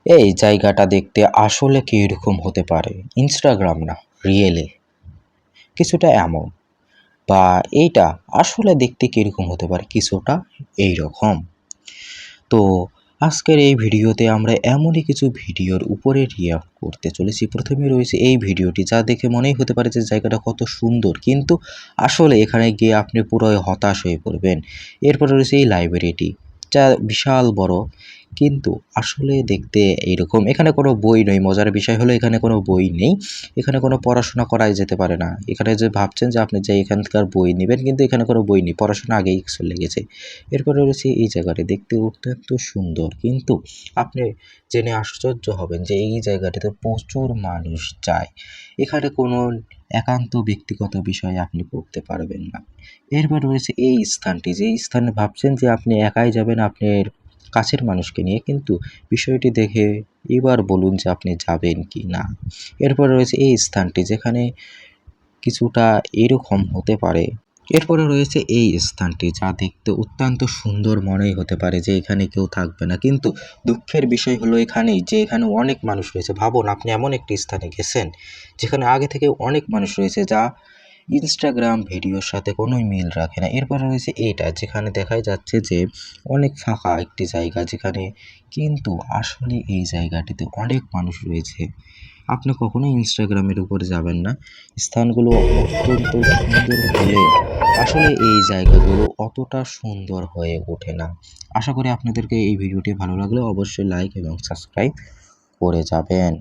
এই জায়গাটা দেখতে আসলে কিরকম হতে পারে? ইনস্টাগ্রাম না, রিয়েলে কিছুটা এমন। বা এইটা আসলে দেখতে কিরকম হতে পারে? কিছুটা এইরকম। তো আজকের এই ভিডিওতে আমরা এমনই কিছু ভিডিওর উপরে রিঅ্যাক্ট করতে চলেছি। প্রথমে রয়েছে এই ভিডিওটি, যা দেখে মনেই হতে পারে যে জায়গাটা কত সুন্দর, কিন্তু আসলে এখানে গিয়ে আপনি পুরোই হতাশ হয়ে পড়বেন। এরপরে রয়েছে এই লাইব্রেরিটি, যা বিশাল বড়, কিন্তু আসলে দেখতে এইরকম। এখানে কোনো বই নেই। মজার বিষয় হলো এখানে কোনো বই নেই। এখানে কোনো পড়াশোনা করাই যেতে পারে না। এখানে যে ভাবছেন যে আপনি যে এখানকার বই নেবেন, কিন্তু এখানে কোনো বই নেই। পড়াশোনা আগেই চলে গেছে। এরপরে রয়েছে এই জায়গাটি দেখতে অত্যন্ত সুন্দর, কিন্তু আপনি জেনে আশ্চর্য হবেন যে এই জায়গাটিতে প্রচুর মানুষ যায়। এখানে কোনো একান্ত ব্যক্তিগত বিষয় আপনি করতে পারবেন না। এরপর রয়েছে এই স্থানটি, যে স্থানে ভাবছেন যে আপনি একাই যাবেন আপনার কাছের মানুষকে নিয়ে, কিন্তু বিষয়টি দেখে এবার বলুন যে আপনি যাবেন কি না। এরপর রয়েছে এই স্থানটি, যেখানে কিছুটা এরকম হতে পারে। এরপরে রয়েছে এই স্থানটি, যা দেখতে অত্যন্ত সুন্দর মনেই হতে পারে যে এখানে কেউ থাকবে না, কিন্তু দুঃখের বিষয় হলো এখানেই যে এখানে অনেক মানুষ রয়েছে। ভাবুন আপনি এমন একটি স্থানে গেছেন যেখানে আগে থেকে অনেক মানুষ রয়েছে, যা ইনস্টাগ্রাম ভিডিওর সাথে কোনোই মিল রাখে না। এরপরে রয়েছে এইটা, যেখানে দেখাই যাচ্ছে যে অনেক ফাঁকা একটি জায়গা, যেখানে কিন্তু আসলে এই জায়গাটিতে অনেক মানুষ রয়েছে। আপনি কখনোই ইনস্টাগ্রামের উপরে যাবেন না। স্থানগুলো অত্যন্ত সুন্দর হলেও আসলে এই জায়গাগুলো অতটা সুন্দর হয়ে ওঠে না। আশা করি আপনাদেরকে এই ভিডিওটি ভালো লাগলে অবশ্যই লাইক এবং সাবস্ক্রাইব করে যাবেন।